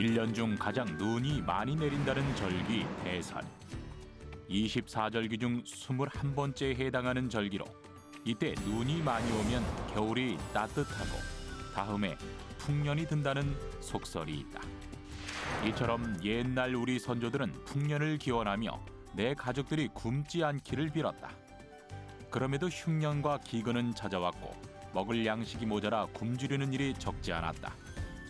1년 중 가장 눈이 많이 내린다는 절기 대설. 24절기 중 21번째에 해당하는 절기로 이때 눈이 많이 오면 겨울이 따뜻하고 다음에 풍년이 든다는 속설이 있다. 이처럼 옛날 우리 선조들은 풍년을 기원하며 내 가족들이 굶지 않기를 빌었다. 그럼에도 흉년과 기근은 찾아왔고 먹을 양식이 모자라 굶주리는 일이 적지 않았다.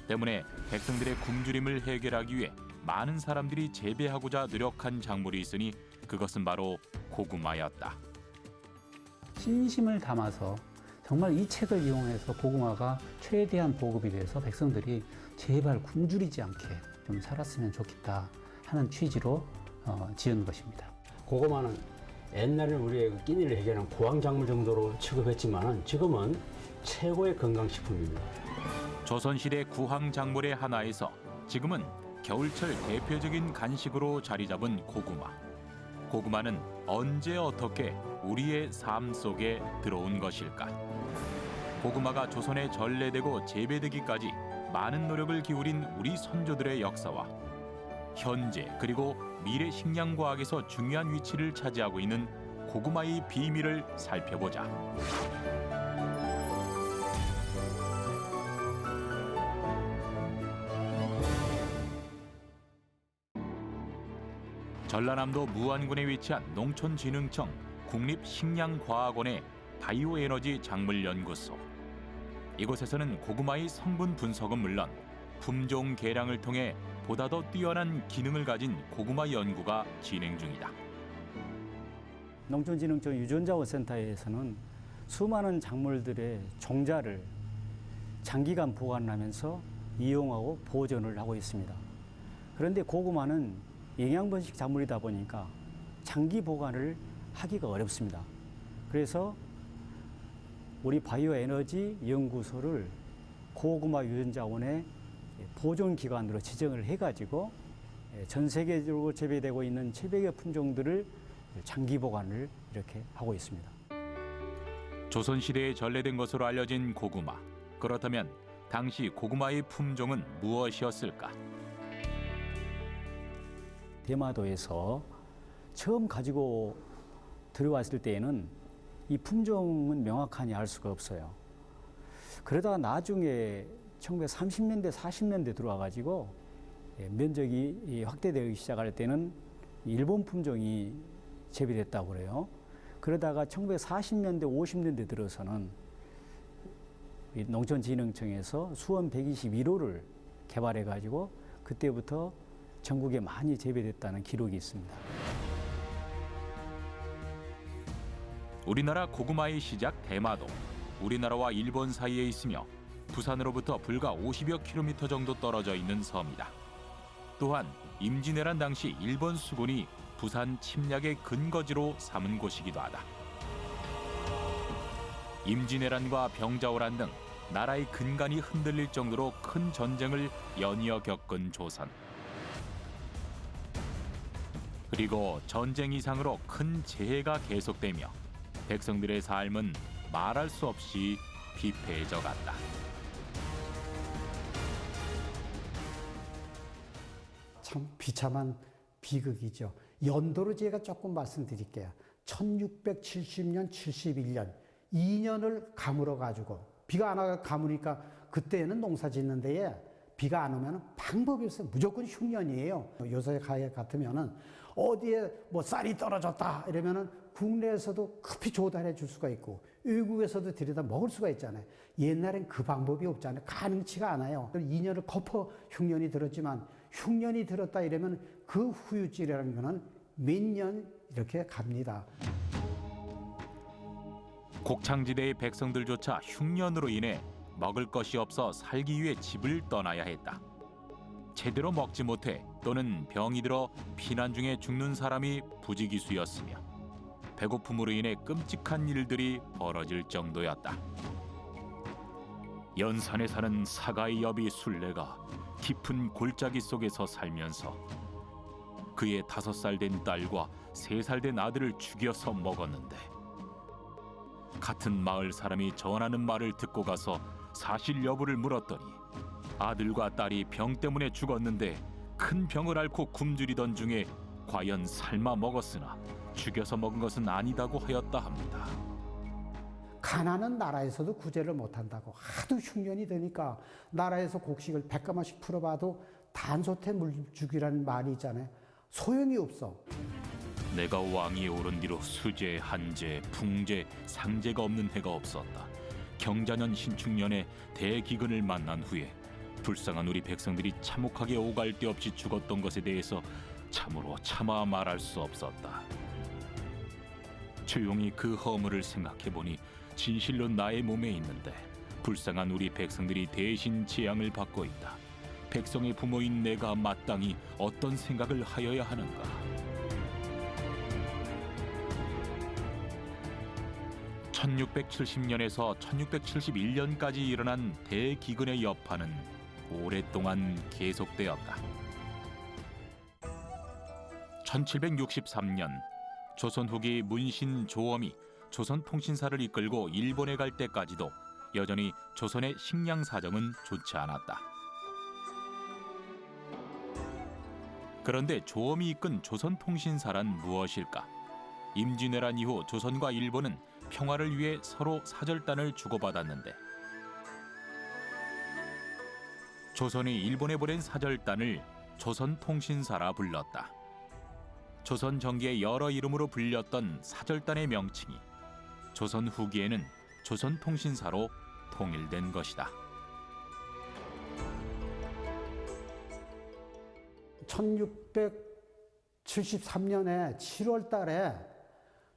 때문에 백성들의 굶주림을 해결하기 위해 많은 사람들이 재배하고자 노력한 작물이 있으니 그것은 바로 고구마였다. 진심을 담아서 정말 이 책을 이용해서 고구마가 최대한 보급이 돼서 백성들이 제발 굶주리지 않게 좀 살았으면 좋겠다 하는 취지로 지은 것입니다. 고구마는 옛날에는 우리의 그 끼니를 해결하는 고황작물 정도로 취급했지만 지금은 최고의 건강식품입니다. 조선시대 구황작물의 하나에서 지금은 겨울철 대표적인 간식으로 자리 잡은 고구마. 고구마는 언제 어떻게 우리의 삶 속에 들어온 것일까? 고구마가 조선에 전래되고 재배되기까지 많은 노력을 기울인 우리 선조들의 역사와 현재 그리고 미래 식량과학에서 중요한 위치를 차지하고 있는 고구마의 비밀을 살펴보자. 전라남도 무안군에 위치한 농촌진흥청 국립식량과학원의 바이오에너지 작물연구소. 이곳에서는 고구마의 성분 분석은 물론 품종 개량을 통해 보다 더 뛰어난 기능을 가진 고구마 연구가 진행 중이다. 농촌진흥청 유전자원센터에서는 수많은 작물들의 종자를 장기간 보관하면서 이용하고 보존을 하고 있습니다. 그런데 고구마는 영양번식 작물이다 보니까 장기 보관을 하기가 어렵습니다. 그래서 우리 바이오에너지 연구소를 고구마 유전자원의 보존기관으로 지정을 해가지고 전 세계적으로 재배되고 있는 700여 품종들을 장기 보관을 이렇게 하고 있습니다. 조선시대에 전래된 것으로 알려진 고구마. 그렇다면 당시 고구마의 품종은 무엇이었을까? 대마도에서 처음 가지고 들어왔을 때에는 이 품종은 명확하니 알 수가 없어요. 그러다가 나중에 1930년대, 40년대 들어와가지고 면적이 확대되기 시작할 때는 일본 품종이 재배됐다고 그래요. 그러다가 1940년대, 50년대 들어서는 농촌진흥청에서 수원 121호를 개발해가지고 그때부터 전국에 많이 재배됐다는 기록이 있습니다. 우리나라 고구마의 시작 대마도. 우리나라와 일본 사이에 있으며 부산으로부터 불과 50여 킬로미터 정도 떨어져 있는 섬이다. 또한 임진왜란 당시 일본 수군이 부산 침략의 근거지로 삼은 곳이기도 하다. 임진왜란과 병자호란 등 나라의 근간이 흔들릴 정도로 큰 전쟁을 연이어 겪은 조선. 그리고 전쟁 이상으로 큰 재해가 계속되며 백성들의 삶은 말할 수 없이 비폐해져 갔다. 참 비참한 비극이죠. 연도로 제가 조금 말씀드릴게요. 1670년, 71년 2년을 가물어 가지고 비가 안 와서 가무니까 그때는 농사 짓는 데에 비가 안 오면 방법이 없어요. 무조건 흉년이에요. 요새 같으면은 어디에 뭐 쌀이 떨어졌다 이러면은 국내에서도 급히 조달해 줄 수가 있고 외국에서도 들여다 먹을 수가 있잖아요. 옛날엔 그 방법이 없잖아요. 가능치가 않아요. 2년을 거쳐 흉년이 들었지만 흉년이 들었다 이러면 그 후유증이라는 거는 몇 년 이렇게 갑니다. 곡창지대의 백성들조차 흉년으로 인해 먹을 것이 없어 살기 위해 집을 떠나야 했다. 제대로 먹지 못해 또는 병이 들어 피난 중에 죽는 사람이 부지기수였으며 배고픔으로 인해 끔찍한 일들이 벌어질 정도였다. 연산에 사는 사가의 여비 순례가 깊은 골짜기 속에서 살면서 그의 5살 된 딸과 3살 된 아들을 죽여서 먹었는데 같은 마을 사람이 전하는 말을 듣고 가서 사실 여부를 물었더니 아들과 딸이 병 때문에 죽었는데 큰 병을 앓고 굶주리던 중에 과연 삶아 먹었으나 죽여서 먹은 것은 아니다고 하였다 합니다. 가난한 나라에서도 구제를 못한다고 하도 흉년이 되니까 나라에서 곡식을 100가마씩 풀어봐도 단소태 물주기라는 말이 있잖아요. 소용이 없어. 내가 왕위에 오른 뒤로 수제, 한제, 풍제, 상제가 없는 해가 없었다. 경자년 신축년에 대기근을 만난 후에 불쌍한 우리 백성들이 참혹하게 오갈 데 없이 죽었던 것에 대해서 참으로 차마 말할 수 없었다. 조용히 그 허물을 생각해보니 진실로 나의 몸에 있는데 불쌍한 우리 백성들이 대신 재앙을 받고 있다. 백성의 부모인 내가 마땅히 어떤 생각을 하여야 하는가? (1670년에서) (1671년까지) 일어난 대기근의 여파는 오랫동안 계속되었다. 1763년 조선 후기 문신 조엄이 조선통신사를 이끌고 일본에 갈 때까지도 여전히 조선의 식량 사정은 좋지 않았다. 그런데 조엄이 이끈 조선통신사란 무엇일까? 임진왜란 이후 조선과 일본은 평화를 위해 서로 사절단을 주고받았는데 조선이 일본에 보낸 사절단을 조선통신사라 불렀다. 조선 정기의 여러 이름으로 불렸던 사절단의 명칭이 조선 후기에는 조선통신사로 통일된 것이다. 1673년에 7월 달에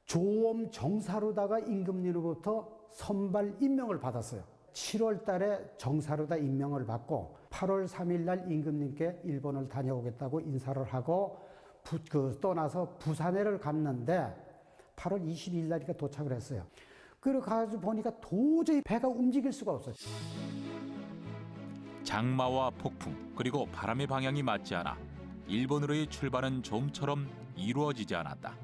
조엄 정사로다가 임금님으로부터 선발 임명을 받았어요. 7월 달에 정사로다 임명을 받고 8월 3일 날 임금님께 일본을 다녀오겠다고 인사를 하고 떠나서 부산에를 갔는데 8월 22일 날이니까 도착을 했어요. 그리고 가서 보니까 도저히 배가 움직일 수가 없어요. 장마와 폭풍 그리고 바람의 방향이 맞지 않아 일본으로의 출발은 좀처럼 이루어지지 않았다.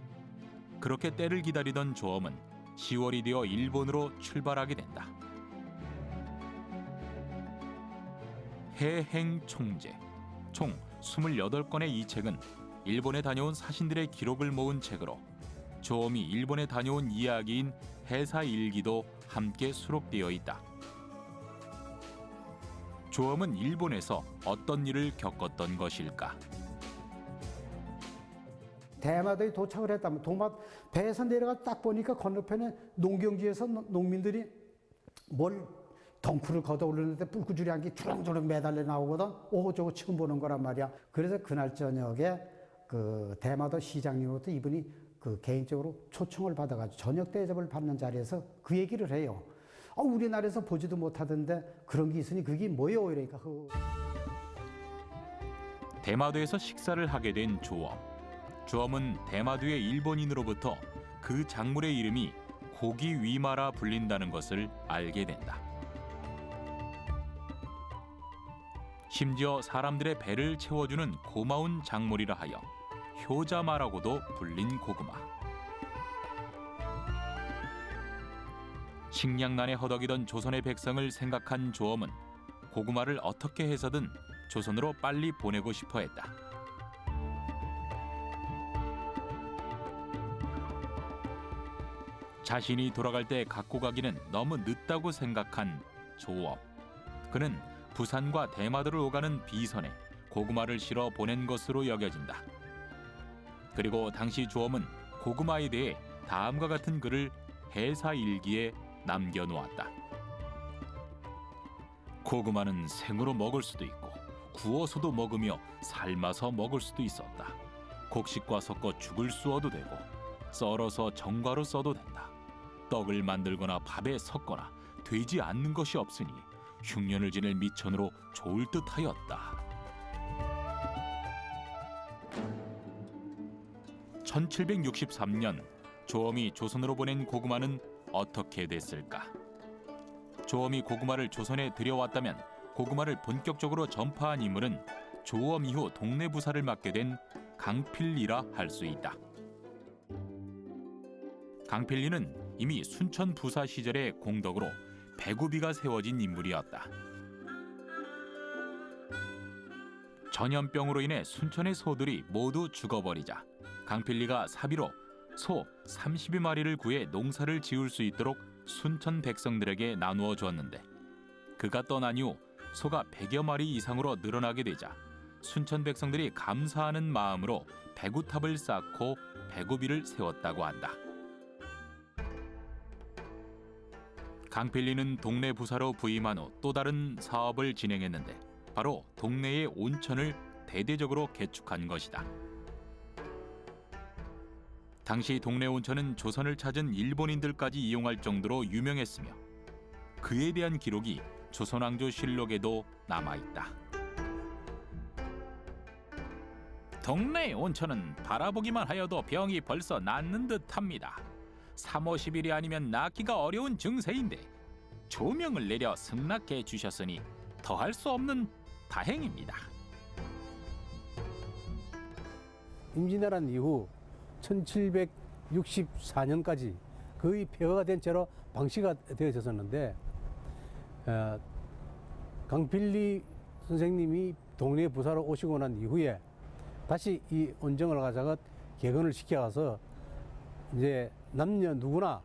그렇게 때를 기다리던 조엄은 10월이 되어 일본으로 출발하게 된다. 해행총제 총 28권의 이 책은 일본에 다녀온 사신들의 기록을 모은 책으로 조엄이 일본에 다녀온 이야기인 해사일기도 함께 수록되어 있다. 조엄은 일본에서 어떤 일을 겪었던 것일까? 대마도에 도착을 했다면 배에서 내려가 딱 보니까 건너편에 농경지에서 농민들이 뭘 덩크를 걷어 올리는데 뿔꾸줄이 한 개 주렁주렁 매달려 나오거든. 오, 저거 처음 보는 거란 말이야. 그래서 그날 저녁에 그 대마도 시장님으로부터 이분이 그 개인적으로 초청을 받아가지고 저녁 대접을 받는 자리에서 그 얘기를 해요. 우리나라에서 보지도 못하던데 그런 게 있으니 그게 뭐예요? 이러니까 대마도에서 식사를 하게 된 조엄. 조엄은 대마도의 일본인으로부터 그 작물의 이름이 고기위마라 불린다는 것을 알게 된다. 심지어 사람들의 배를 채워주는 고마운 작물이라 하여 효자마라고도 불린 고구마. 식량난에 허덕이던 조선의 백성을 생각한 조엄은 고구마를 어떻게 해서든 조선으로 빨리 보내고 싶어 했다. 자신이 돌아갈 때 갖고 가기는 너무 늦다고 생각한 조엄. 그는 부산과 대마도를 오가는 비선에 고구마를 실어 보낸 것으로 여겨진다. 그리고 당시 조엄은 고구마에 대해 다음과 같은 글을 해사일기에 남겨놓았다. 고구마는 생으로 먹을 수도 있고 구워서도 먹으며 삶아서 먹을 수도 있었다. 곡식과 섞어 죽을 쑤어도 되고 썰어서 정과로 써도 된다. 떡을 만들거나 밥에 섞거나 되지 않는 것이 없으니 흉년을 지낼 미천으로 좋을 듯하였다. 1763년 조엄이 조선으로 보낸 고구마는 어떻게 됐을까? 조엄이 고구마를 조선에 들여왔다면 고구마를 본격적으로 전파한 인물은 조엄 이후 동네 부사를 맡게 된 강필리라 할 수 있다. 강필리는 이미 순천 부사 시절의 공덕으로 배구비가 세워진 인물이었다. 전염병으로 인해 순천의 소들이 모두 죽어버리자 강필리가 사비로 소 32마리를 구해 농사를 지을 수 있도록 순천 백성들에게 나누어 주었는데 그가 떠난 이후 소가 100여 마리 이상으로 늘어나게 되자 순천 백성들이 감사하는 마음으로 배구탑을 쌓고 배구비를 세웠다고 한다. 강필리는 동네 부사로 부임한 후 또 다른 사업을 진행했는데 바로 동네의 온천을 대대적으로 개축한 것이다. 당시 동네 온천은 조선을 찾은 일본인들까지 이용할 정도로 유명했으며 그에 대한 기록이 조선왕조실록에도 남아있다. 동네 온천은 바라보기만 하여도 병이 벌써 낫는 듯합니다. 3, 50일이 아니면 낫기가 어려운 증세인데 조명을 내려 승낙해 주셨으니 더할 수 없는 다행입니다. 임진왜란 이후 1764년까지 거의 폐허가 된 채로 방치가 되어졌었는데 강필리 선생님이 동네 부사로 오시고 난 이후에 다시 이 온정을 가져가 개건을 시켜가서 이제 남녀 누구나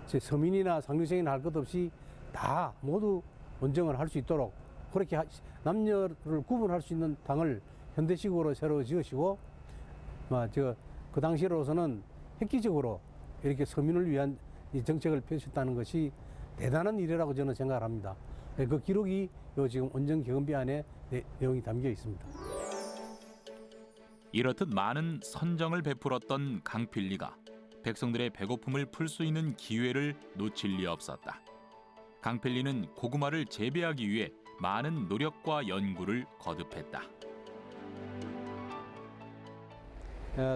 서민이나 상류층이나 할 것 없이 다 모두 온정을 할 수 있도록 그렇게 남녀를 구분할 수 있는 당을 현대식으로 새로 지으시고 그 당시로서는 획기적으로 이렇게 서민을 위한 이 정책을 펼쳤다는 것이 대단한 일이라고 저는 생각을 합니다. 그 기록이 요 지금 온정 개건비 안에 내용이 담겨 있습니다. 이렇듯 많은 선정을 베풀었던 강필리가 백성들의 배고픔을 풀 수 있는 기회를 놓칠 리 없었다. 강필리는 고구마를 재배하기 위해 많은 노력과 연구를 거듭했다.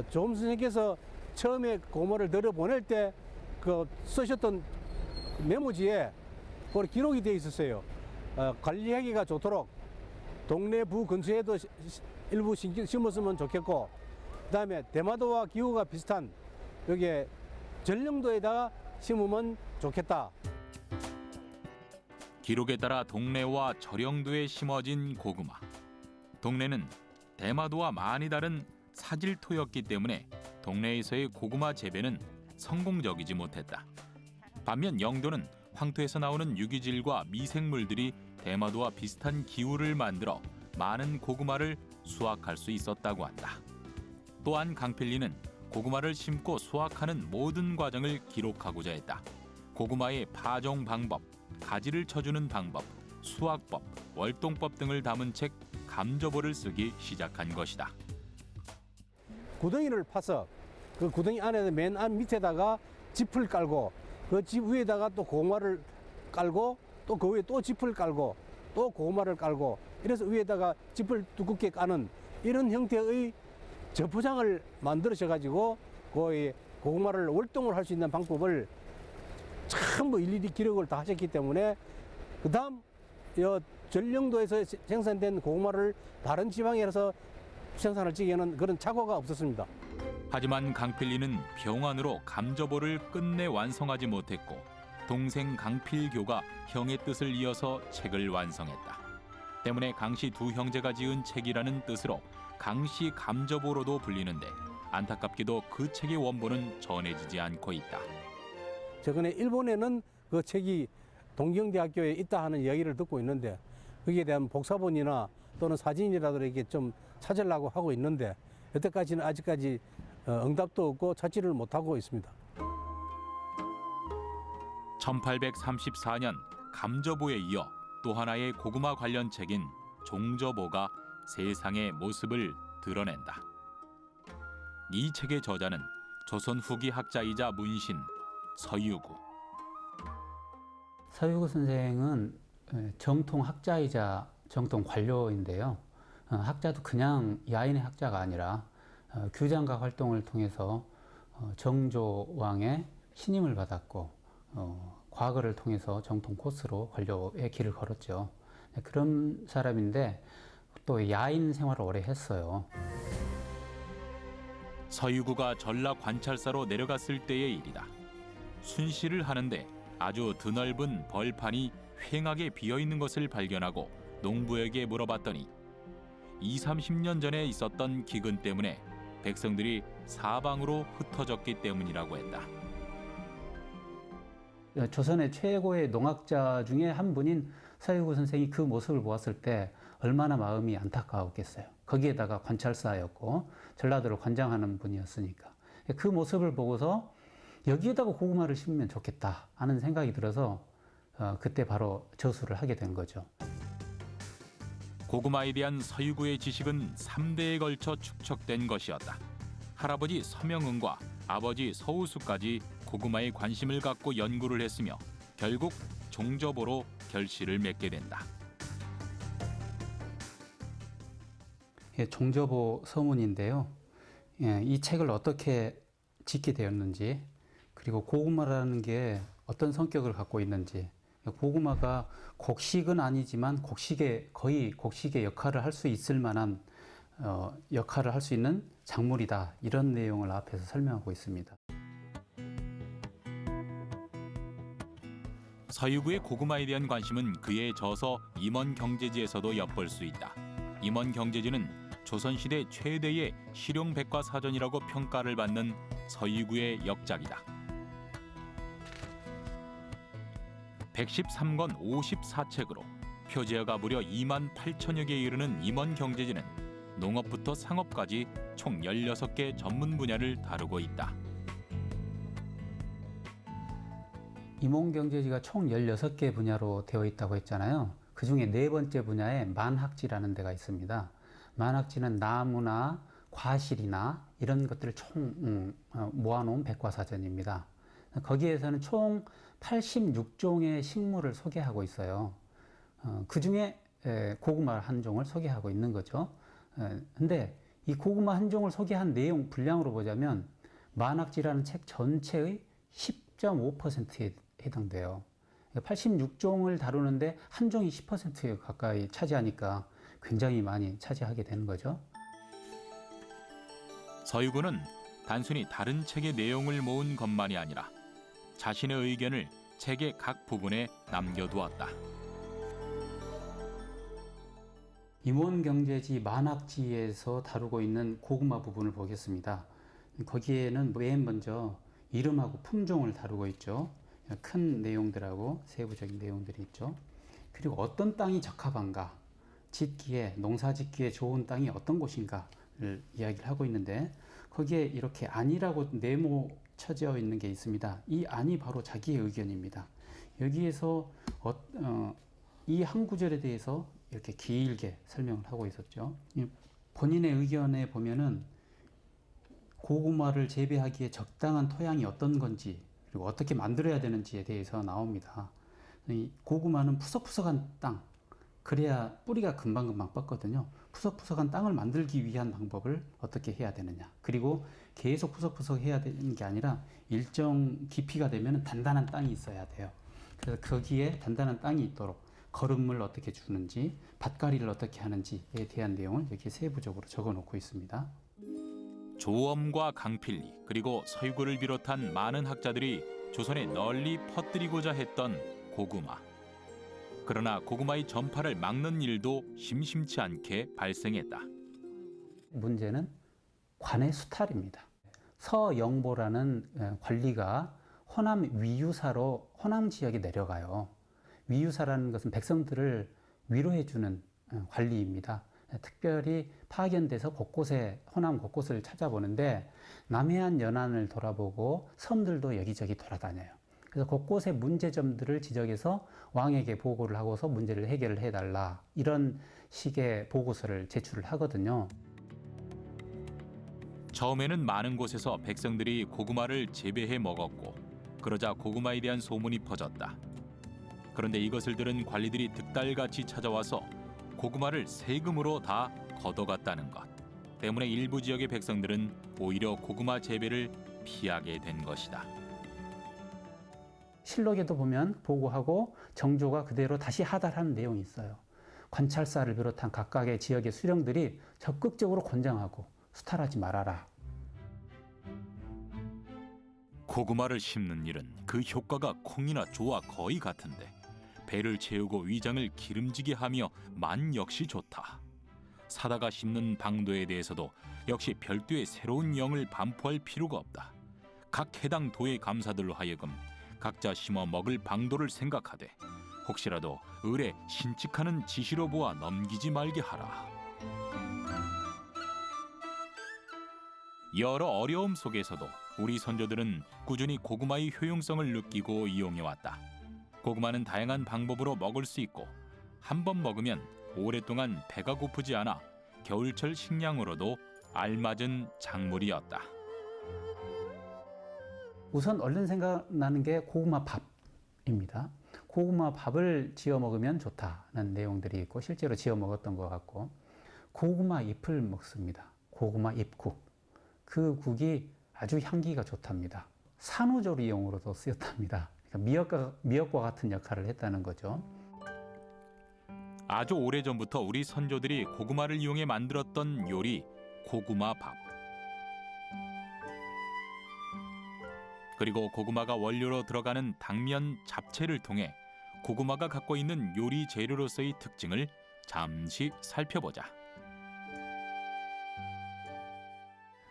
조금 선생님께서 처음에 고구마를 들여보낼 때 쓰셨던 메모지에 기록이 되어 있었어요. 관리하기가 좋도록 동네 부 근처에도 일부 심었으면 좋겠고, 그다음에 대마도와 기후가 비슷한 여기에 전령도에다가 심으면 좋겠다. 기록에 따라 동네와 절영도에 심어진 고구마. 동네는 대마도와 많이 다른 사질토였기 때문에 동네에서의 고구마 재배는 성공적이지 못했다. 반면 영도는 황토에서 나오는 유기질과 미생물들이 대마도와 비슷한 기후를 만들어 많은 고구마를 수확할 수 있었다고 한다. 또한 강필리는 고구마를 심고 수확하는 모든 과정을 기록하고자 했다. 고구마의 파종 방법, 가지를 쳐주는 방법, 수확법, 월동법 등을 담은 책 감저보를 쓰기 시작한 것이다. 구덩이를 파서 그 구덩이 안에 맨 밑에다가 짚을 깔고 그 집 위에다가 또 고구마를 깔고 또 그 위에 또 짚을 깔고 또 고구마를 깔고 이래서 위에다가 짚을 두껍게 까는 이런 형태의 저포장을 만들으셔가지고 그 고구마를 월동을 할 수 있는 방법을 전부 일일이 기록을 다 하셨기 때문에 그다음 전령도에서 생산된 고구마를 다른 지방에서 생산을 지게는 그런 착오가 없었습니다. 하지만 강필리는 병환으로 감저보를 끝내 완성하지 못했고 동생 강필교가 형의 뜻을 이어서 책을 완성했다. 때문에 강씨 두 형제가 지은 책이라는 뜻으로 강씨 감저보로도 불리는데 안타깝게도 그 책의 원본은 전해지지 않고 있다. 최근에 일본에는 그 책이 동경대학교에 있다 하는 이야기를 듣고 있는데 거기에 대한 복사본이나 또는 사진이라도 이렇게 좀 찾으려고 하고 있는데 여태까지는 아직까지 응답도 없고 찾지를 못하고 있습니다. 1834년 감저보에 이어 또 하나의 고구마 관련 책인 종저보가 세상의 모습을 드러낸다. 이 책의 저자는 조선 후기 학자이자 문신 서유구. 서유구 선생은 정통 학자이자 정통 관료인데요. 학자도 그냥 야인의 학자가 아니라 규장각 활동을 통해서 정조왕의 신임을 받았고 과거를 통해서 정통 코스로 관료의 길을 걸었죠. 그런 사람인데 또 야인 생활을 오래 했어요. 서유구가 전라 관찰사로 내려갔을 때의 일이다. 순시를 하는데 아주 드넓은 벌판이 휑하게 비어있는 것을 발견하고 농부에게 물어봤더니 20-30년 전에 있었던 기근 때문에 백성들이 사방으로 흩어졌기 때문이라고 했다. 조선의 최고의 농학자 중에 한 분인 서유구 선생이 그 모습을 보았을 때 얼마나 마음이 안타까웠겠어요. 거기에다가 관찰사였고 전라도를 관장하는 분이었으니까. 그 모습을 보고서 여기에다가 고구마를 심으면 좋겠다 하는 생각이 들어서 그때 바로 저수를 하게 된 거죠. 고구마에 대한 서유구의 지식은 3대에 걸쳐 축적된 것이었다. 할아버지 서명은과 아버지 서우수까지 고구마에 관심을 갖고 연구를 했으며 결국 종접으로 결실을 맺게 된다. 종접오 서문인데요. 이 책을 어떻게 짓게 되었는지, 그리고 고구마라는 게 어떤 성격을 갖고 있는지, 고구마가 곡식은 아니지만 거의 곡식의 역할을 할 수 있을 만한 역할을 할 수 있는 작물이다, 이런 내용을 앞에서 설명하고 있습니다. 서유구의 고구마에 대한 관심은 그의 저서 임원경제지에서도 엿볼 수 있다. 임원경제지는 조선시대 최대의 실용백과사전이라고 평가를 받는 서유구의 역작이다. 113권 54책으로 표제어가 무려 28,000여 개에 이르는 임원경제지는 농업부터 상업까지 총 16개 전문 분야를 다루고 있다. 임원경제지가 총 16개 분야로 되어 있다고 했잖아요. 그 중에 네 번째 분야에 만학지라는 데가 있습니다. 만학지는 나무나 과실이나 이런 것들을 총 모아놓은 백과사전입니다. 거기에서는 총 86종의 식물을 소개하고 있어요. 그 중에 고구마 한 종을 소개하고 있는 거죠. 근데 이 고구마 한 종을 소개한 내용 분량으로 보자면 만학지라는 책 전체의 10.5%에 해당돼요. 86종을 다루는데 한 종이 10%에 가까이 차지하니까 굉장히 많이 차지하게 되는 거죠. 서유구는 단순히 다른 책의 내용을 모은 것만이 아니라 자신의 의견을 책의 각 부분에 남겨두었다. 임원경제지 만학지에서 다루고 있는 고구마 부분을 보겠습니다. 거기에는 맨 먼저 이름하고 품종을 다루고 있죠. 큰 내용들하고 세부적인 내용들이 있죠. 그리고 어떤 땅이 적합한가, 농사 짓기에 좋은 땅이 어떤 곳인가를 이야기를 하고 있는데, 거기에 이렇게 안이라고 네모쳐져 있는 게 있습니다. 이 안이 바로 자기의 의견입니다. 여기에서 이 한 구절에 대해서 이렇게 길게 설명을 하고 있었죠. 본인의 의견에 보면은 고구마를 재배하기에 적당한 토양이 어떤 건지, 그리고 어떻게 만들어야 되는지에 대해서 나옵니다. 이 고구마는 푸석푸석한 땅, 그래야 뿌리가 금방금방 뻗거든요. 푸석푸석한 땅을 만들기 위한 방법을 어떻게 해야 되느냐, 그리고 계속 푸석푸석 해야 되는 게 아니라 일정 깊이가 되면 단단한 땅이 있어야 돼요. 그래서 거기에 단단한 땅이 있도록 거름을 어떻게 주는지, 밭갈이를 어떻게 하는지에 대한 내용을 여기에 세부적으로 적어 놓고 있습니다. 조엄과 강필리 그리고 서유구를 비롯한 많은 학자들이 조선에 널리 퍼뜨리고자 했던 고구마. 그러나 고구마의 전파를 막는 일도 심심치 않게 발생했다. 문제는 관의 수탈입니다. 서영보라는 관리가 호남 위유사로 호남 지역에 내려가요. 위유사라는 것은 백성들을 위로해주는 관리입니다. 특별히 파견돼서 호남 곳곳을 찾아보는데 남해안 연안을 돌아보고 섬들도 여기저기 돌아다녀요. 그래서 곳곳의 문제점들을 지적해서 왕에게 보고를 하고서 문제를 해결을 해달라, 이런 식의 보고서를 제출을 하거든요. 처음에는 많은 곳에서 백성들이 고구마를 재배해 먹었고, 그러자 고구마에 대한 소문이 퍼졌다. 그런데 이것을 들은 관리들이 득달같이 찾아와서 고구마를 세금으로 다 걷어갔다는 것 때문에 일부 지역의 백성들은 오히려 고구마 재배를 피하게 된 것이다. 실록에도 보면 보고하고 정조가 그대로 다시 하달하는 내용이 있어요. 관찰사를 비롯한 각각의 지역의 수령들이 적극적으로 권장하고 수탈하지 말아라. 고구마를 심는 일은 그 효과가 콩이나 조와 거의 같은데 배를 채우고 위장을 기름지게 하며 만 역시 좋다. 사다가 심는 방도에 대해서도 역시 별도의 새로운 영을 반포할 필요가 없다. 각 해당 도의 감사들로 하여금 각자 심어 먹을 방도를 생각하되 혹시라도 을에 신칙하는 지시로 보아 넘기지 말게 하라. 여러 어려움 속에서도 우리 선조들은 꾸준히 고구마의 효용성을 느끼고 이용해왔다. 고구마는 다양한 방법으로 먹을 수 있고 한 번 먹으면 오랫동안 배가 고프지 않아 겨울철 식량으로도 알맞은 작물이었다. 우선 얼른 생각나는 게 고구마 밥입니다. 고구마 밥을 지어 먹으면 좋다는 내용들이 있고 실제로 지어 먹었던 것 같고, 고구마 잎을 먹습니다. 고구마 잎국. 그 국이 아주 향기가 좋답니다. 산후조리용으로도 쓰였답니다. 그러니까 미역과 같은 역할을 했다는 거죠. 아주 오래전부터 우리 선조들이 고구마를 이용해 만들었던 요리 고구마 밥. 그리고 고구마가 원료로 들어가는 당면 잡채를 통해 고구마가 갖고 있는 요리 재료로서의 특징을 잠시 살펴보자.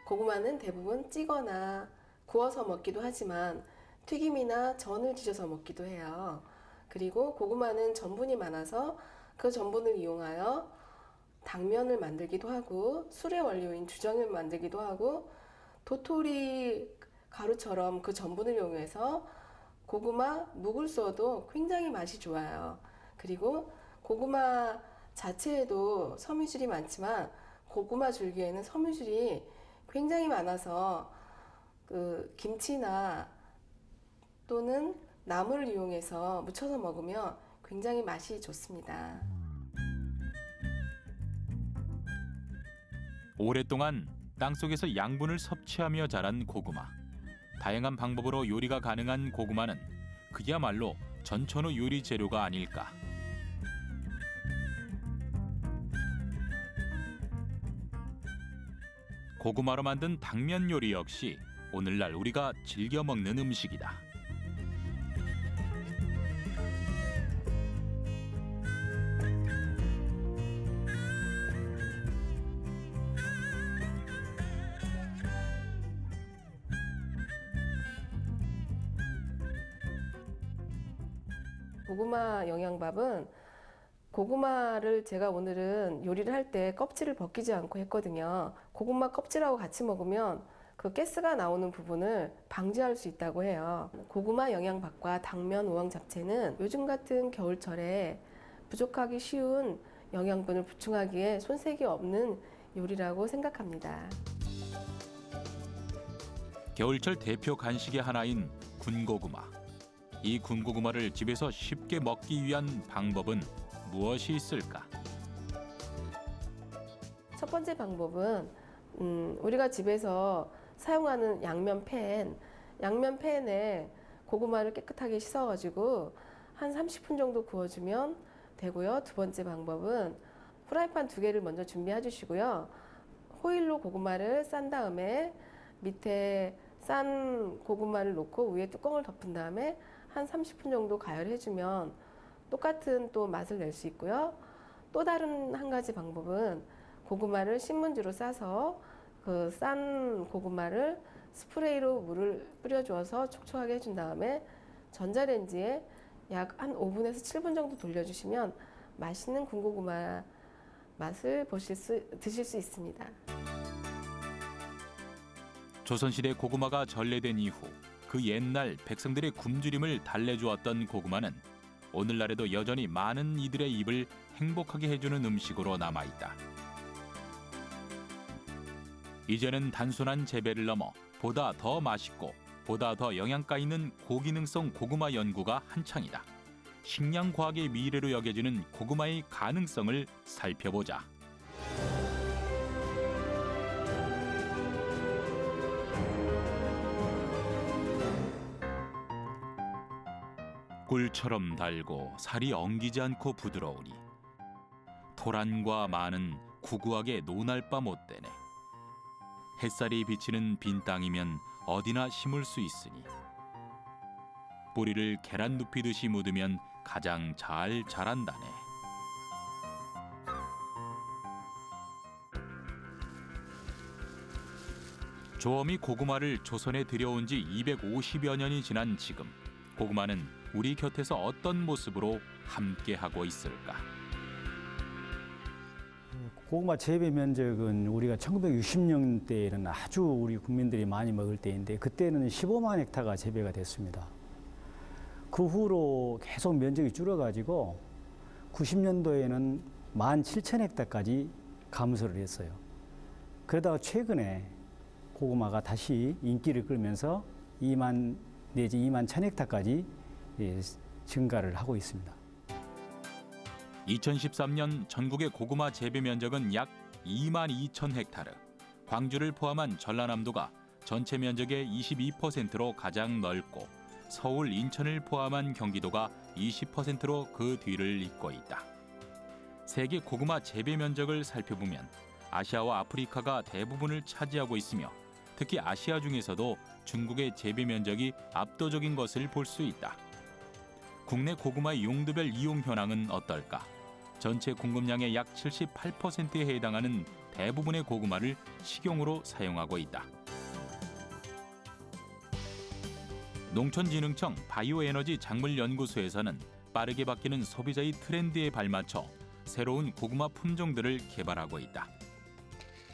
고구마는 대부분 찌거나 구워서 먹기도 하지만 튀김이나 전을 지져서 먹기도 해요. 그리고 고구마는 전분이 많아서 그 전분을 이용하여 당면을 만들기도 하고 술의 원료인 주정을 만들기도 하고 도토리 가루처럼 그 전분을 이용해서 고구마 묵을 써도 굉장히 맛이 좋아요. 그리고 고구마 자체에도 섬유질이 많지만 고구마 줄기에는 섬유질이 굉장히 많아서 그 김치나 또는 나물을 이용해서 무쳐서 먹으면 굉장히 맛이 좋습니다. 오랫동안 땅속에서 양분을 섭취하며 자란 고구마. 다양한 방법으로 요리가 가능한 고구마는 그야말로 전천후 요리 재료가 아닐까. 고구마로 만든 당면 요리 역시 오늘날 우리가 즐겨 먹는 음식이다. 고구마 영양밥은 고구마를 제가 오늘은 요리를 할 때 껍질을 벗기지 않고 했거든요. 고구마 껍질하고 같이 먹으면 그 가스가 나오는 부분을 방지할 수 있다고 해요. 고구마 영양밥과 당면 우황 잡채는 요즘 같은 겨울철에 부족하기 쉬운 영양분을 보충하기에 손색이 없는 요리라고 생각합니다. 겨울철 대표 간식의 하나인 군고구마. 이 군고구마를 집에서 쉽게 먹기 위한 방법은 무엇이 있을까? 첫 번째 방법은 우리가 집에서 사용하는 양면팬에 고구마를 깨끗하게 씻어가지고 한 30분 정도 구워주면 되고요. 두 번째 방법은 프라이팬 2개를 먼저 준비해 주시고요. 호일로 고구마를 싼 다음에 밑에 싼 고구마를 놓고 위에 뚜껑을 덮은 다음에 한 30분 정도 가열해주면 똑같은 또 맛을 낼 수 있고요. 또 다른 한 가지 방법은 고구마를 신문지로 싸서 그 싼 고구마를 스프레이로 물을 뿌려주어서 촉촉하게 해준 다음에 전자레인지에 약 한 5분에서 7분 정도 돌려주시면 맛있는 군고구마 맛을 드실 수 있습니다. 조선시대 고구마가 전래된 이후 그 옛날 백성들의 굶주림을 달래주었던 고구마는 오늘날에도 여전히 많은 이들의 입을 행복하게 해주는 음식으로 남아있다. 이제는 단순한 재배를 넘어 보다 더 맛있고 보다 더 영양가 있는 고기능성 고구마 연구가 한창이다. 식량과학의 미래로 여겨지는 고구마의 가능성을 살펴보자. 꿀처럼 달고 살이 엉기지 않고 부드러우니 토란과 마는 구구하게 논할 바 못되네. 햇살이 비치는 빈 땅이면 어디나 심을 수 있으니 뿌리를 계란 눕히듯이 묻으면 가장 잘 자란다네. 조엄이 고구마를 조선에 들여온 지 250여 년이 지난 지금 고구마는 우리 곁에서 어떤 모습으로 함께하고 있을까? 고구마 재배 면적은 우리가 1960년대에는 아주 우리 국민들이 많이 먹을 때인데 그때는 15만 헥타가 재배가 됐습니다. 그 후로 계속 면적이 줄어가지고 90년도에는 17,000헥타까지 감소를 했어요. 그러다가 최근에 고구마가 다시 인기를 끌면서 2만 내지 2만 1,000헥타까지 증가를 하고 있습니다. 2013년 전국의 고구마 재배 면적은 약 2만 2천 헥타르. 광주를 포함한 전라남도가 전체 면적의 22%로 가장 넓고 서울, 인천을 포함한 경기도가 20%로 그 뒤를 잇고 있다. 세계 고구마 재배 면적을 살펴보면 아시아와 아프리카가 대부분을 차지하고 있으며 특히 아시아 중에서도 중국의 재배 면적이 압도적인 것을 볼 수 있다. 국내 고구마의 용도별 이용 현황은 어떨까? 전체 공급량의 약 78%에 해당하는 대부분의 고구마를 식용으로 사용하고 있다. 농촌진흥청 바이오에너지 작물연구소에서는 빠르게 바뀌는 소비자의 트렌드에 발맞춰 새로운 고구마 품종들을 개발하고 있다.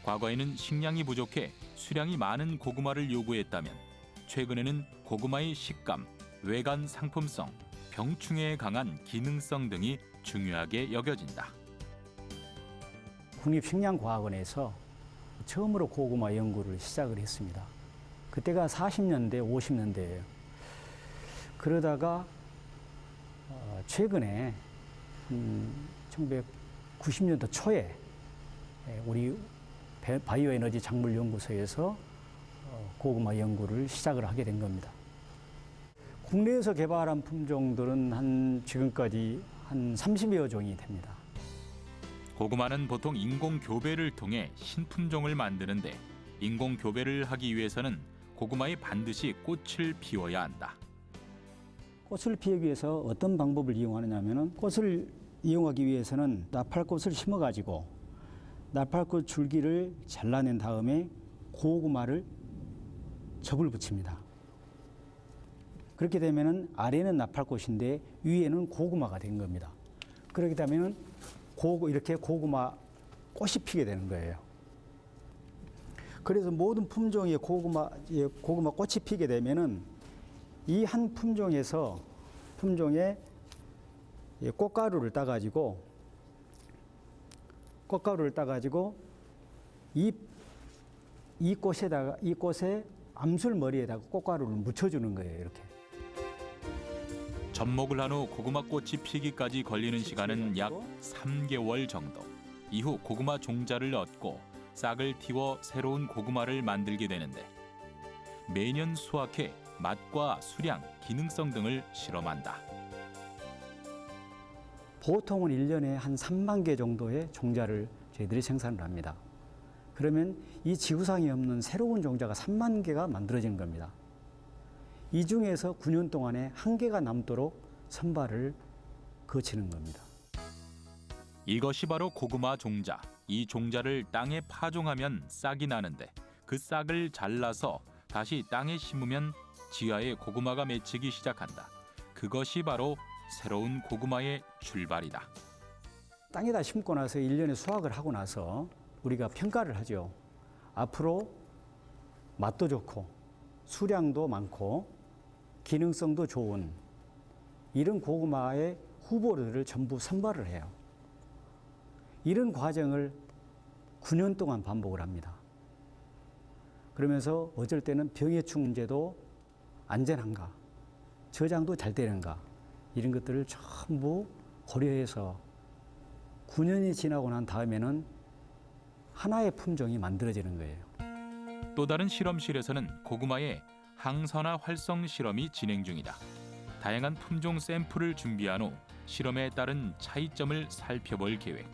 과거에는 식량이 부족해 수량이 많은 고구마를 요구했다면 최근에는 고구마의 식감, 외관 상품성, 병충해에 강한 기능성 등이 중요하게 여겨진다. 국립식량과학원에서 처음으로 고구마 연구를 시작을 했습니다. 그때가 40년대, 50년대예요. 그러다가 최근에 1990년도 초에 우리 바이오에너지 작물연구소에서 고구마 연구를 시작을 하게 된 겁니다. 국내에서 개발한 품종들은 지금까지 한 30여 종이 됩니다. 고구마는 보통 인공 교배를 통해 신품종을 만드는데 인공 교배를 하기 위해서는 고구마에 반드시 꽃을 피워야 한다. 꽃을 피우기 위해서 어떤 방법을 이용하느냐면은 꽃을 이용하기 위해서는 나팔꽃을 심어가지고 나팔꽃 줄기를 잘라낸 다음에 고구마를 접을 붙입니다. 그렇게 되면은 아래는 나팔꽃인데 위에는 고구마가 된 겁니다. 그렇게 되면은 이렇게 고구마 꽃이 피게 되는 거예요. 그래서 모든 품종의 고구마 꽃이 피게 되면은 이 한 품종에서 품종의 꽃가루를 따가지고 이 꽃에 암술 머리에다가 꽃가루를 묻혀주는 거예요. 이렇게. 접목을 한 후 고구마 꽃이 피기까지 걸리는 시간은 약 3개월 정도. 이후 고구마 종자를 얻고 싹을 틔워 새로운 고구마를 만들게 되는데 매년 수확해 맛과 수량, 기능성 등을 실험한다. 보통은 1년에 한 3만 개 정도의 종자를 저희들이 생산을 합니다. 그러면 이 지구상에 없는 새로운 종자가 3만 개가 만들어지는 겁니다. 이 중에서 9년 동안에 한 개가 남도록 선발을 거치는 겁니다. 이것이 바로 고구마 종자. 이 종자를 땅에 파종하면 싹이 나는데 그 싹을 잘라서 다시 땅에 심으면 지하에 고구마가 맺히기 시작한다. 그것이 바로 새로운 고구마의 출발이다. 땅에다 심고 나서 1년에 수확을 하고 나서 우리가 평가를 하죠. 앞으로 맛도 좋고 수량도 많고 기능성도 좋은 이런 고구마의 후보들을 전부 선발을 해요. 이런 과정을 9년 동안 반복을 합니다. 그러면서 어쩔 때는 병해충제도 안전한가, 저장도 잘 되는가 이런 것들을 전부 고려해서 9년이 지나고 난 다음에는 하나의 품종이 만들어지는 거예요. 또 다른 실험실에서는 고구마의 항산화 활성 실험이 진행 중이다. 다양한 품종 샘플을 준비한 후 실험에 따른 차이점을 살펴볼 계획.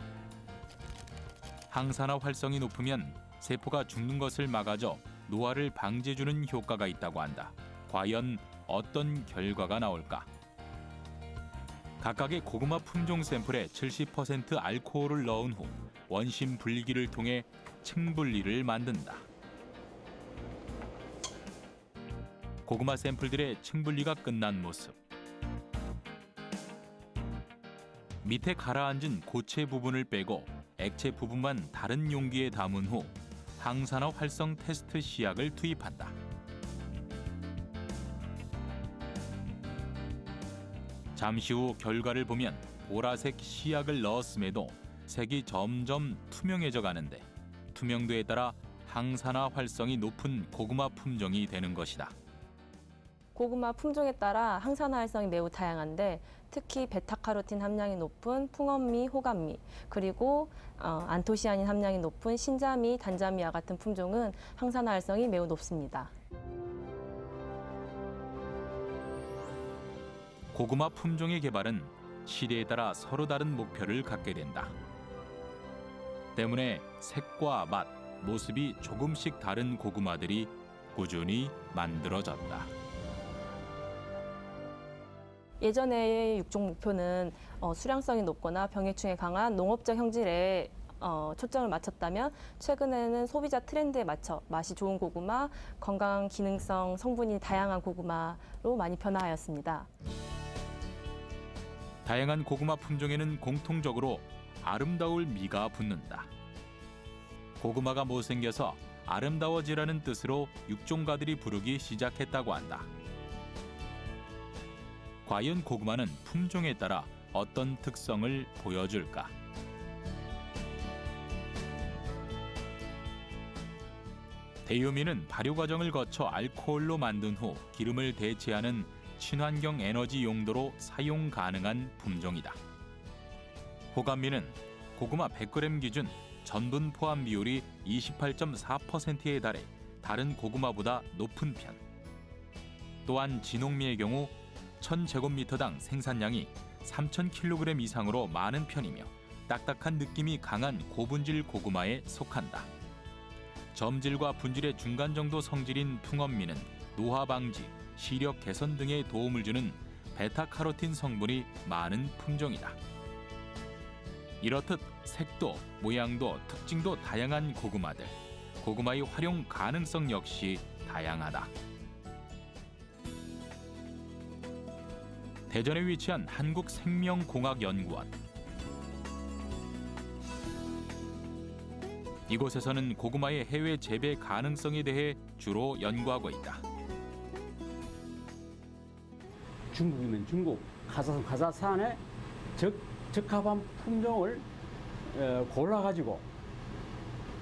항산화 활성이 높으면 세포가 죽는 것을 막아줘 노화를 방지해주는 효과가 있다고 한다. 과연 어떤 결과가 나올까? 각각의 고구마 품종 샘플에 70% 알코올을 넣은 후 원심 분리기를 통해 층분리를 만든다. 고구마 샘플들의 층분리가 끝난 모습. 밑에 가라앉은 고체 부분을 빼고 액체 부분만 다른 용기에 담은 후 항산화 활성 테스트 시약을 투입한다. 잠시 후 결과를 보면 보라색 시약을 넣었음에도 색이 점점 투명해져 가는데 투명도에 따라 항산화 활성이 높은 고구마 품종이 되는 것이다. 고구마 품종에 따라 항산화 활성이 매우 다양한데 특히 베타카로틴 함량이 높은 풍엄미, 호감미, 그리고 안토시아닌 함량이 높은 신자미, 단자미와 같은 품종은 항산화 활성이 매우 높습니다. 고구마 품종의 개발은 시대에 따라 서로 다른 목표를 갖게 된다. 때문에 색과 맛, 모습이 조금씩 다른 고구마들이 꾸준히 만들어졌다. 예전의 육종 목표는 수량성이 높거나 병해충에 강한 농업적 형질에 초점을 맞췄다면 최근에는 소비자 트렌드에 맞춰 맛이 좋은 고구마, 건강 기능성 성분이 다양한 고구마로 많이 변화하였습니다. 다양한 고구마 품종에는 공통적으로 아름다울 미가 붙는다. 고구마가 못생겨서 아름다워지라는 뜻으로 육종가들이 부르기 시작했다고 한다. 과연 고구마는 품종에 따라 어떤 특성을 보여줄까? 대요미는 발효 과정을 거쳐 알코올로 만든 후 기름을 대체하는 친환경 에너지 용도로 사용 가능한 품종이다. 호감미는 고구마 100g 기준 전분 포함 비율이 28.4%에 달해 다른 고구마보다 높은 편. 또한 진홍미의 경우 1000제곱미터당 생산량이 3000kg 이상으로 많은 편이며 딱딱한 느낌이 강한 고분질 고구마에 속한다. 점질과 분질의 중간 정도 성질인 풍엄미는 노화 방지, 시력 개선 등에 도움을 주는 베타카로틴 성분이 많은 품종이다. 이렇듯 색도, 모양도, 특징도 다양한 고구마들. 고구마의 활용 가능성 역시 다양하다. 대전에 위치한 한국생명공학연구원. 이곳에서는 고구마의 해외 재배 가능성에 대해 주로 연구하고 있다. 중국이면 중국, 카자흐스탄에 적합한 품종을 골라가지고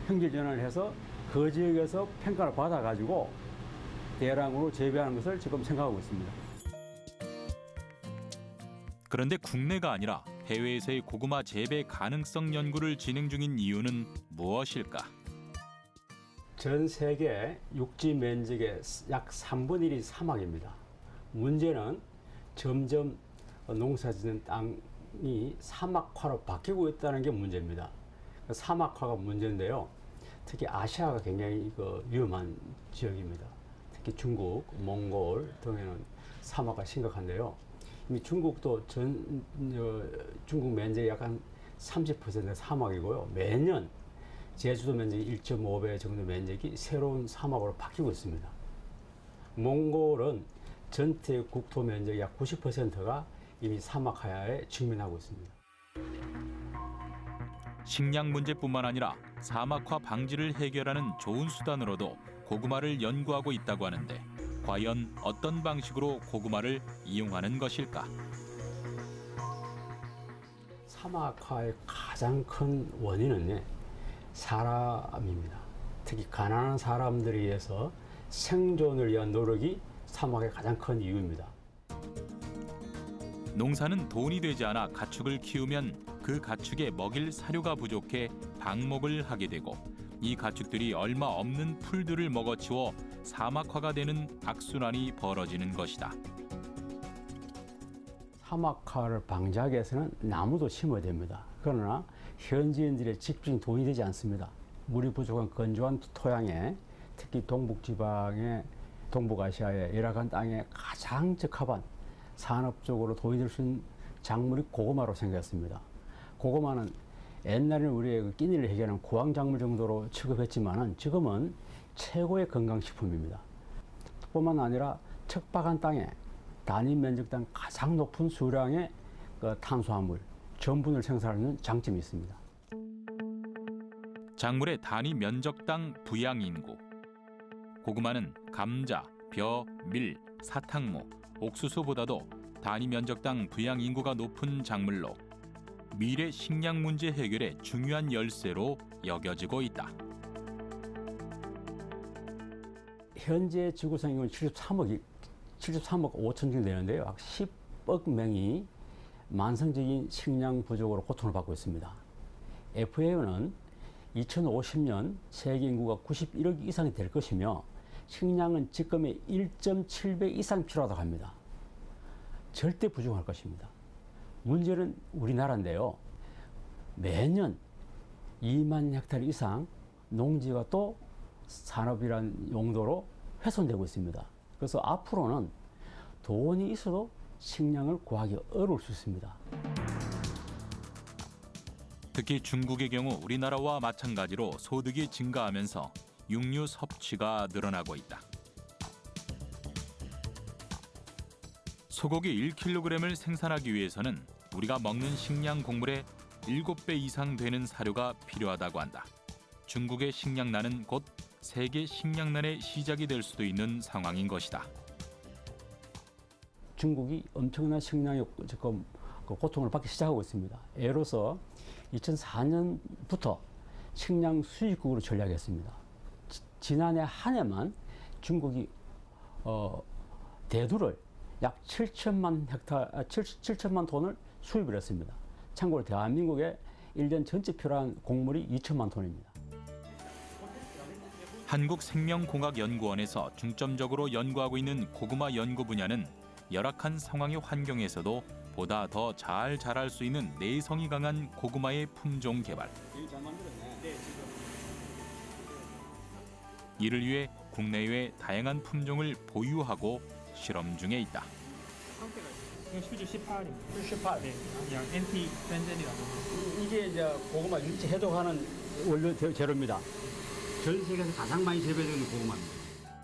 형질 전환을 해서 그 지역에서 평가를 받아가지고 대량으로 재배하는 것을 지금 생각하고 있습니다. 그런데 국내가 아니라 해외에서의 고구마 재배 가능성 연구를 진행 중인 이유는 무엇일까? 전 세계 육지 면적의 약 3분의 1이 사막입니다. 문제는 점점 농사짓는 땅이 사막화로 바뀌고 있다는 게 문제입니다. 사막화가 문제인데요. 특히 아시아가 굉장히 위험한 지역입니다. 특히 중국, 몽골 등에는 사막화 심각한데요. 이미 중국도 중국 면적이 약 한 30% 사막이고요. 매년 제주도 면적이 1.5배 정도 면적이 새로운 사막으로 바뀌고 있습니다. 몽골은 전체 국토 면적의 약 90%가 이미 사막화에 직면하고 있습니다. 식량 문제뿐만 아니라 사막화 방지를 해결하는 좋은 수단으로도 고구마를 연구하고 있다고 하는데 과연 어떤 방식으로 고구마를 이용하는 것일까? 사막화의 가장 큰 원인은 사람입니다. 특히 가난한 사람들에 의해서 생존을 위한 노력이 사막의 가장 큰 이유입니다. 농사는 돈이 되지 않아 가축을 키우면 그 가축에 먹일 사료가 부족해 방목을 하게 되고 이 가축들이 얼마 없는 풀들을 먹어치워 사막화가 되는 악순환이 벌어지는 것이다. 사막화를 방지하기 위해서는 나무도 심어야 됩니다. 그러나 현지인들의 직접적인 돈이 되지 않습니다. 물이 부족한 건조한 토양에 특히 동북지방의 동북아시아의 열악한 땅에 가장 적합한 산업적으로 돈이 될 수 있는 작물이 고구마로 생겼습니다. 고구마는 옛날에는 우리의 끼니를 해결하는 고황작물 정도로 취급했지만은 지금은 최고의 건강식품입니다. 뿐만 아니라 척박한 땅에 단위 면적당 가장 높은 수량의 탄수화물, 전분을 생산하는 장점이 있습니다. 작물의 단위 면적당 부양 인구. 고구마는 감자, 벼, 밀, 사탕무, 옥수수보다도 단위 면적당 부양 인구가 높은 작물로 미래 식량 문제 해결의 중요한 열쇠로 여겨지고 있다. 현재 지구상 인구는 73억 5천 정도 되는데요. 약 10억 명이 만성적인 식량 부족으로 고통을 받고 있습니다. FAO는 2050년 세계 인구가 91억 이상이 될 것이며 식량은 지금의 1.7배 이상 필요하다고 합니다. 절대 부족할 것입니다. 문제는 우리나라인데요. 매년 2만 헥타르 이상 농지가 또 산업이라는 용도로 훼손되고 있습니다. 그래서 앞으로는 돈이 있어도 식량을 구하기 어려울 수 있습니다. 특히 중국의 경우 우리나라와 마찬가지로 소득이 증가하면서 육류 섭취가 늘어나고 있다. 소고기 1kg을 생산하기 위해서는 우리가 먹는 식량 곡물의 7배 이상 되는 사료가 필요하다고 한다. 중국의 식량난은 곧 세계 식량난의 시작이 될 수도 있는 상황인 것이다. 중국이 엄청난 식량의 지금 고통을 받기 시작하고 있습니다. 예로서 2004년부터 식량 수입국으로 전략했습니다. 지난해 한 해만 중국이 대두를 약 7천만 톤을 수입을 했습니다. 참고로 대한민국의 1년 전체 필요한 곡물이 2천만 톤입니다. 한국생명공학연구원에서 중점적으로 연구하고 있는 고구마 연구 분야는 열악한 상황의 환경에서도 보다 더 잘 자랄 수 있는 내성이 강한 고구마의 품종 개발. 이를 위해 국내외 다양한 품종을 보유하고 실험 중에 있다. 슈즈 18입니다. 18. 네, 그냥 엔티 벤젠이라고. 이게 이제 고구마 유체 해독하는 원료 재료입니다. 전 세계에서 가장 많이 재배되는 고구마입니다.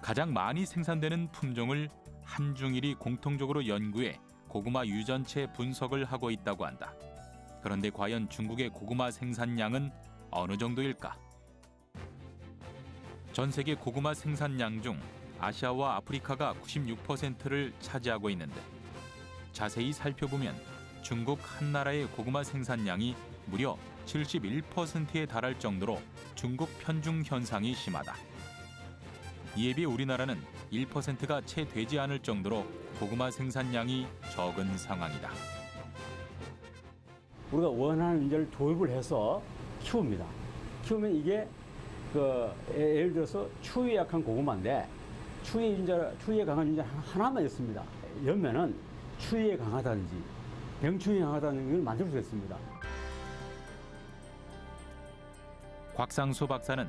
가장 많이 생산되는 품종을 한중일이 공통적으로 연구해 고구마 유전체 분석을 하고 있다고 한다. 그런데 과연 중국의 고구마 생산량은 어느 정도일까? 전 세계 고구마 생산량 중 아시아와 아프리카가 96%를 차지하고 있는데 자세히 살펴보면 중국 한 나라의 고구마 생산량이 무려 71%에 달할 정도로 중국 편중 현상이 심하다. 이에 비해 우리나라는 1%가 채 되지 않을 정도로 고구마 생산량이 적은 상황이다. 우리가 원하는 인자를 도입을 해서 키웁니다. 키우면 이게 예를 들어서 추위에 약한 고구마인데 추위에 강한 인자 하나만 있습니다. 열면은 추위에 강하다든지 병충해에 강하다는 걸 만들 수 있습니다. 곽상수 박사는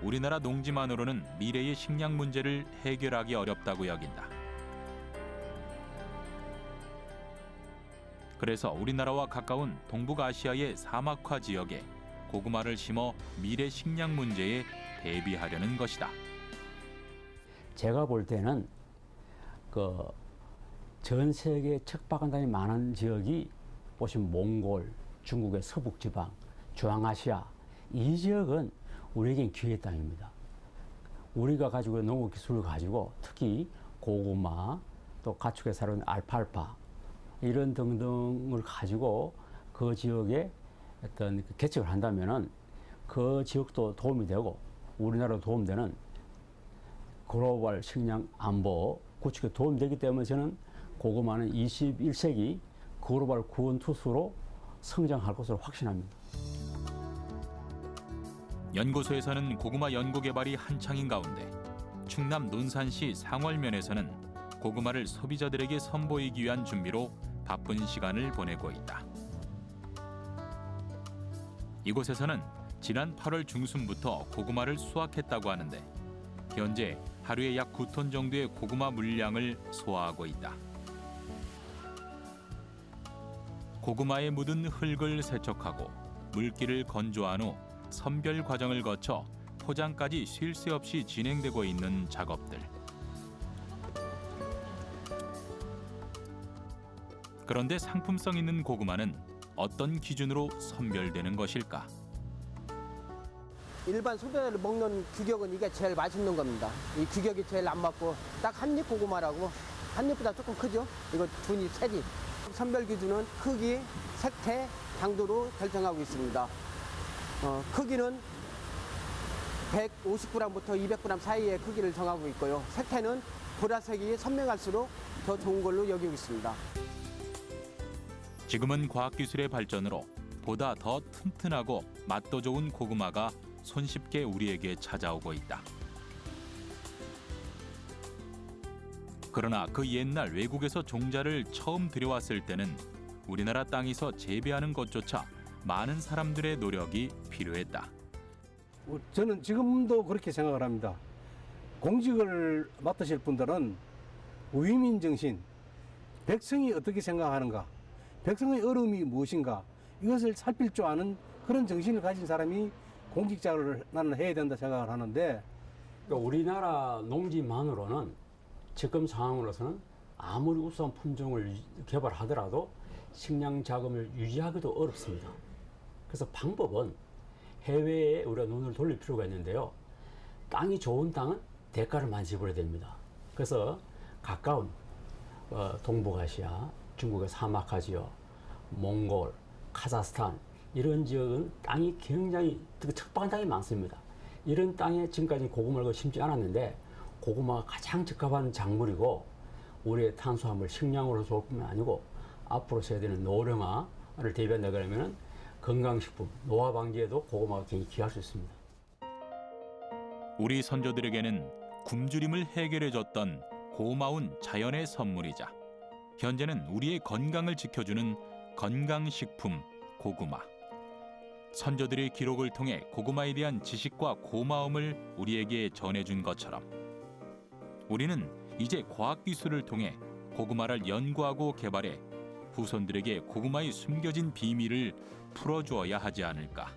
우리나라 농지만으로는 미래의 식량 문제를 해결하기 어렵다고 여긴다. 그래서 우리나라와 가까운 동북아시아의 사막화 지역에 고구마를 심어 미래 식량 문제에 대비하려는 것이다. 제가 볼 때는 전 세계 척박한 땅이 많은 지역이 보시면 몽골, 중국의 서북지방, 중앙아시아 이 지역은 우리에겐 기회의 땅입니다. 우리가 가지고 있는 농업 기술을 가지고 특히 고구마, 또 가축에 사료인 알팔파 이런 등등을 가지고 그 지역에 어떤 개척을 한다면은 그 지역도 도움이 되고 우리나라도 도움되는 글로벌 식량 안보 구축에 도움이 되기 때문에 저는 고구마는 21세기 글로벌 구원 투수로 성장할 것으로 확신합니다. 연구소에서는 고구마 연구 개발이 한창인 가운데 충남 논산시 상월면에서는 고구마를 소비자들에게 선보이기 위한 준비로 바쁜 시간을 보내고 있다. 이곳에서는 지난 8월 중순부터 고구마를 수확했다고 하는데 현재 하루에 약 9톤 정도의 고구마 물량을 소화하고 있다. 고구마에 묻은 흙을 세척하고 물기를 건조한 후 선별 과정을 거쳐 포장까지 쉴 새 없이 진행되고 있는 작업들. 그런데 상품성 있는 고구마는 어떤 기준으로 선별되는 것일까? 일반 소비자를 먹는 규격은 이게 제일 맛있는 겁니다. 이 규격이 제일 안 맞고 딱 한입 고구마라고 한입보다 조금 크죠. 이거 두니 세지. 선별 기준은 크기, 색태, 당도로 결정하고 있습니다. 크기는 150g부터 200g 사이의 크기를 정하고 있고요. 색태는 보라색이 선명할수록 더 좋은 걸로 여기고 있습니다. 지금은 과학기술의 발전으로 보다 더 튼튼하고 맛도 좋은 고구마가 손쉽게 우리에게 찾아오고 있다. 그러나 그 옛날 외국에서 종자를 처음 들여왔을 때는 우리나라 땅에서 재배하는 것조차 많은 사람들의 노력이 필요했다. 저는 지금도 그렇게 생각을 합니다. 공직을 맡으실 분들은 위민 정신, 백성이 어떻게 생각하는가, 백성의 어려움이 무엇인가 이것을 살필 줄 아는 그런 정신을 가진 사람이 공직자를 나는 해야 된다 생각을 하는데, 그러니까 우리나라 농지만으로는 지금 상황으로서는 아무리 우수한 품종을 개발하더라도 식량 자금을 유지하기도 어렵습니다. 그래서 방법은 해외에 우리가 눈을 돌릴 필요가 있는데요. 땅이 좋은 땅은 대가를 많이 지불해야 됩니다. 그래서 가까운 동북아시아, 중국의 사막화 지역, 몽골, 카자흐스탄 이런 지역은 땅이 굉장히 척박한 땅이 많습니다. 이런 땅에 지금까지 고구마를 심지 않았는데 고구마가 가장 적합한 작물이고 우리의 탄수화물 식량으로 좋을 뿐만 아니고 앞으로 써야 되는 노령화를 대비한다 그러면 건강식품, 노화 방지에도 고구마가 굉장히 기여할 수 있습니다. 우리 선조들에게는 굶주림을 해결해줬던 고마운 자연의 선물이자 현재는 우리의 건강을 지켜주는 건강식품 고구마. 선조들의 기록을 통해 고구마에 대한 지식과 고마움을 우리에게 전해준 것처럼 우리는 이제 과학기술을 통해 고구마를 연구하고 개발해 후손들에게 고구마의 숨겨진 비밀을 풀어주어야 하지 않을까.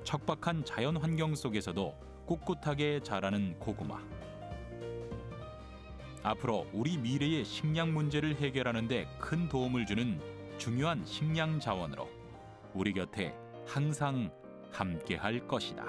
척박한 자연 환경 속에서도 꿋꿋하게 자라는 고구마. 앞으로 우리 미래의 식량 문제를 해결하는 데 큰 도움을 주는 중요한 식량 자원으로 우리 곁에 항상 함께할 것이다.